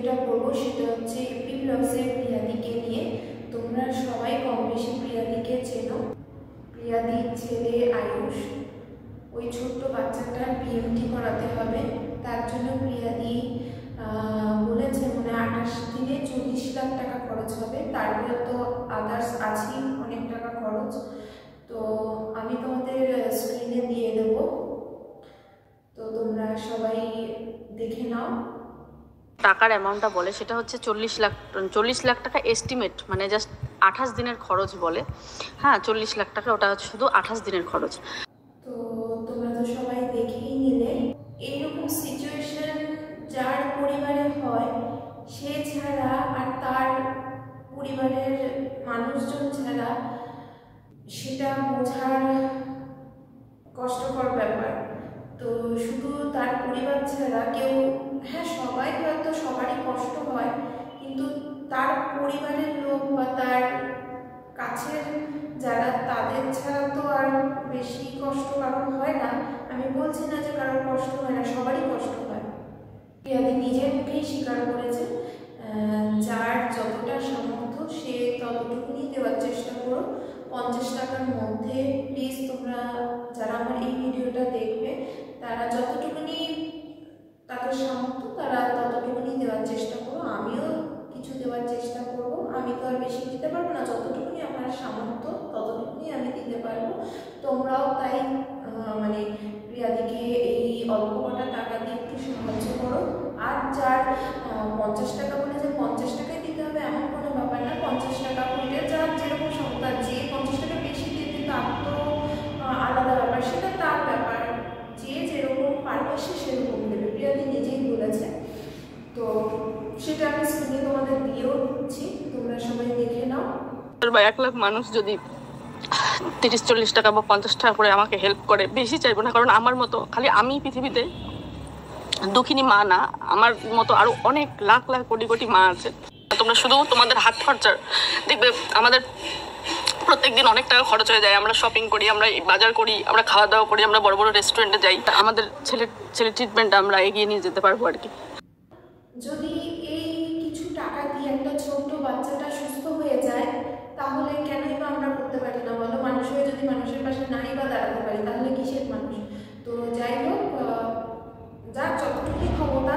ভিডিওটা করবো সেটা হচ্ছে এপি ব্লগসের প্রিয়াদিকে নিয়ে। তোমরা সবাই কম বেশি প্রিয়াদিকে চেনো। প্রিয়াদির ছেলে আয়ুষ, ওই ছোট্ট বাচ্চাটার বিএমটি করাতে হবে। তার জন্য প্রিয়াদি বলেছে মানে 28 দিনে 40 লাখ টাকা খরচ হবে। তারপরে তো আদার্স আছেই অনেক টাকা খরচ। তো আমি তোমাদের স্ক্রিনে দিয়ে দেব, তো তোমরা সবাই দেখে নাও। টাকার অ্যামাউন্টটা বলে সেটা হচ্ছে 40 লাখ টাকা এস্টিমেট, মানে জাস্ট 28 দিনের খরচ বলে। হ্যাঁ, 40 লাখ টাকা, ওটা হচ্ছে শুধু 28 দিনের খরচ। তো তোমরা তো সবাই দেখেই নিলে। এইরকম সিচুয়েশন যার পরিবারে হয় সে ছাড়া আর তার পরিবারের মানুষজন ছাড়া সেটা বোঝার কষ্টকর ব্যাপার। তো শুধু তার পরিবার ছাড়া কেউ, হ্যাঁ সবাই হয়তো সবারই কষ্ট হয়, কিন্তু তার পরিবারের লোক বা তার কাছের যারা তাদের ছাড়া তো আর বেশি কষ্ট কারোর হয় না। আমি বলছি না যে কারোর কষ্ট হয় না, সবারই কষ্ট হয়। প্রিয়াদি নিজের মুখেই স্বীকার করেছে যার যতটা সামর্থ্য সে ততটুকুনি দেওয়ার চেষ্টা করো। 50 টাকার মধ্যে প্লিজ তোমরা যারা আমার এই ভিডিওটা দেখবে তারা যতটুকুনি তাদের সামর্থ্য তারা ততটুকুনি দেওয়ার চেষ্টা করো। আমিও কিছু দেওয়ার চেষ্টা করব। আমি তো আর বেশি দিতে পারবো না, যতটুকুনি আমার সামর্থ্য ততটুকুনি আমি দিতে পারবো। তোমরাও তাই মানে প্রিয়াদিকে এই অল্প কটা টাকা দিয়ে একটু সাহায্য করো। আর যার 50 টাকা বলে যে 50 টাকাই দিতে হবে এমন কোনো ব্যাপার না। 50 টাকা করে যার যেরকম ক্ষমতা, যে 50 টাকা বেশি দিতে তার তো আলাদা ব্যাপার, সেটা তার ব্যাপার। যে যেরকম পারবে সে সেরকম দেবে, প্রিয়াদি নিজেই বলেছে। তো সেটা আমি স্ক্রিনে তোমাদের দিয়েও দিচ্ছি, তোমরা সবাই দেখে নাও। 1 লাখ মানুষ যদি 30-40 টাকা বা 50 টাকা করে আমাকে হেল্প করে, বেশি চাইবো না, কারণ আমার মতো খালি আমি পৃথিবীতে দুঃখিনী মা না, আমার মতো আরো অনেক লাখ লাখ কোটি কোটি মা আছে। তোমরা শুধু তোমাদের হাত খরচার দেখবে, আমাদের প্রত্যেকদিন অনেক টাকা খরচ হয়ে যায়। আমরা শপিং করি, আমরা বাজার করি, আমরা খাওয়া দাওয়া করি, আমরা বড় বড় রেস্টুরেন্টে যাই। আমাদের ছেলে ট্রিটমেন্ট আমরা এগিয়ে নিয়ে যেতে পারবো আর কি। যদি এই কিছু টাকা দিয়ে একটা ছোট্ট বাচ্চাটা সুস্থ হয়ে যায় তাহলে কেনই বা আমরা করতে পারি না বলো? মানুষ হয়ে যদি মানুষের পাশে নাই বা দাঁড়াতে পারি তাহলে কিসের মানুষ? তো যাই হোক, যার যতটুকু ক্ষমতা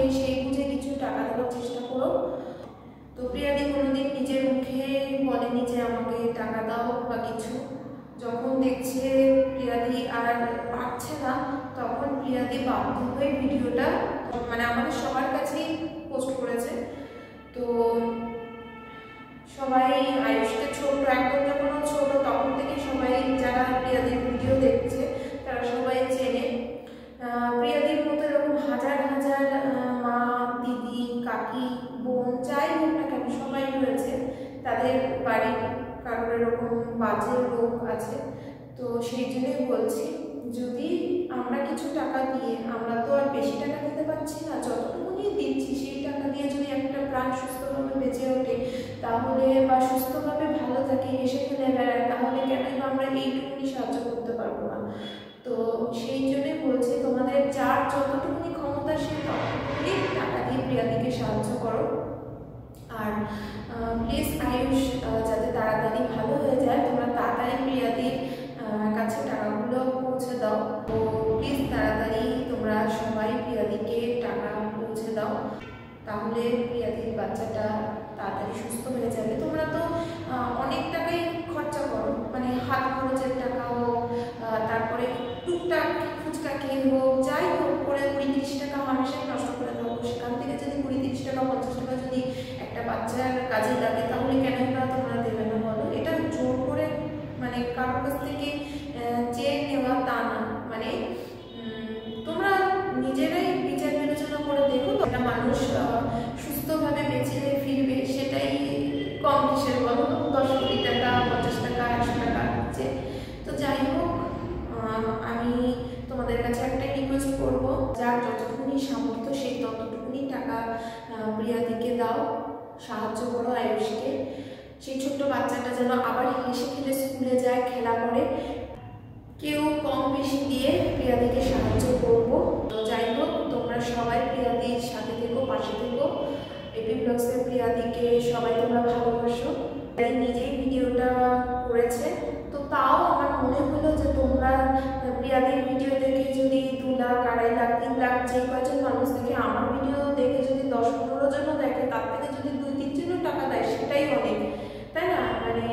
সেই বুঝে কিছু টাকা দেওয়ার চেষ্টা করো। তো প্রিয়াদি কোনোদিন নিজের মুখে বলেনি যে আমাকে টাকা দাও বা কিছু। যখন দেখছে প্রিয়াদি আর পারছে না তখন প্রিয়াদি বাধ্য হয়ে ভিডিওটা মানে আমাদের সবার কাছেই পোস্ট করেছে। তো সবাই আয়ুষকে ছোট, একদম যখন ছোট তখন থেকে সবাই যারা প্রিয়াদির ভিডিও দেখছে তারা সবাই চেনে। প্রিয়াদির মতো এরকম হাজার হাজার মা, দিদি, কাকি, বোন যাই হোক না কেন সবাই রয়েছে। তাদের বাড়ির কারোর এরকম বাজে লোক আছে। তো সেই জন্যই বলছি, যদি আমরা কিছু টাকা দিয়ে, আমরা তো আর বেশি টাকা দিতে পারছি না, যতটুকুনি দিচ্ছি সেই টাকা দিয়ে যদি একটা প্রাণ সুস্থভাবে বেঁচে ওঠে তাহলে, বা সুস্থভাবে ভালো থাকে, হেসে খেলে বেড়ায়, তাহলে কেনই বা আমরা এইটুকুনি সাহায্য করতে পারবো না? তো সেই জন্যই বলছি, তোমাদের যার যতটুকুনি ক্ষমতা সে ততটুকুনি টাকা দিয়ে প্রিয়াদিকে সাহায্য করো। আর প্লিজ আয়ুষ যাতে তাড়াতাড়ি ভালো হয়ে যায়, তোমরা তাড়াতাড়ি প্রিয়াদির কাছে টাকাগুলো পৌঁছে দাও। তো প্লিজ তাড়াতাড়ি তোমরা সবাই প্রিয়াদিকে টাকা পৌঁছে দাও, তাহলে প্রিয়াদির বাচ্চাটা তাড়াতাড়ি সুস্থ হয়ে যাবে। তোমরা তো অনেক টাকাই খরচা করো, মানে হাত খরচের টাকা হোক, তারপরে টুকটাক ফুচকা খেয়ে হোক, যাই হোক করে 20-30 টাকা মানুষের নষ্ট করে দেবো। সেখান থেকে যদি 20-30 টাকা 50 টাকা যদি একটা বাচ্চার কাজে লাগে তাহলে কেন না তোমরা দেবে না বলো? এটা জোর করে মানে কারোর কাছ থেকে চেয়ে নেওয়া তা না, মানে তোমরা নিজেরাই বিচার বিবেচনা করে দেখো। একটা মানুষ সুস্থভাবে বেঁচে ফিরবে সেটাই কম কিসের বলো? 10 কোটি টাকা, 50 টাকা, 100 টাকা হচ্ছে। তো যাই হোক, আমি তোমাদের কাছে একটা রিকোয়েস্ট করবো, যার যতটুকুনি সামর্থ্য সেই ততটুকুনি টাকা প্রিয়াদিকে দাও, সাহায্য করো আয়ুষকে। সেই ছোট্ট বাচ্চাটা যেন আবার হেসে খেলে স্কুলে যায়, খেলা করে। কেউ কম বেশি দিয়ে প্রিয়াদিকে সাহায্য করবো। তো যাই হোক, তোমরা সবাই প্রিয়াদির সাথে থেকো, পাশে থেকো। প্রিয়াদিকে সবাই তোমরা ভালোবাসো। নিজেই ভিডিওটা করেছে, তো তাও আমার মনে হলো যে তোমরা প্রিয়াদির ভিডিও দেখে যদি 2 লাখ, 2.5 লাখ, 3 লাখ যে কয়জন মানুষ দেখে, আমার ভিডিও দেখে যদি 10-15 জনও দেখে, তার থেকে যদি 2-3 জনও টাকা দেয় সেটাই অনেক, তাই না? মানে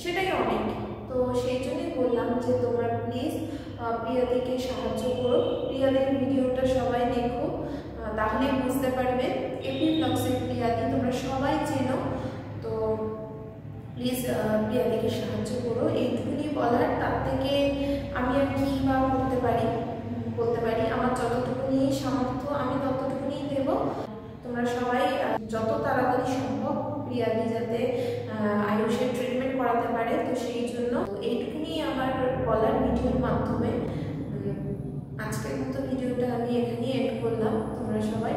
সেটাই অনেক। তো সেই জন্যই বললাম যে তোমরা প্লিজ প্রিয়াদিকে সাহায্য করো। প্রিয়াদির ভিডিওটা সবাই দেখো, তাহলেই বুঝতে পারবে। এপি ব্লগসের প্রিয়াদি তোমরা সবাই চেনো, তো প্লিজ প্রিয়াদিকে সাহায্য করো। এইটুকুনি বলার, তার থেকে আমি আর কি বা বলতে পারি আমার যতটুকুনি সামর্থ্য আমি ততটুকুনি দেব। তোমরা সবাই যত তাড়াতাড়ি সম্ভব প্রিয়াদি যাতে আয়ুষের ট্রিটমেন্ট করাতে পারে, তো সেই জন্য এইটুকুনি আমার বলার ভিডিওর মাধ্যমে। আজকের মতো ভিডিওটা আমি এখানেই এড করলাম। তোমরা সবাই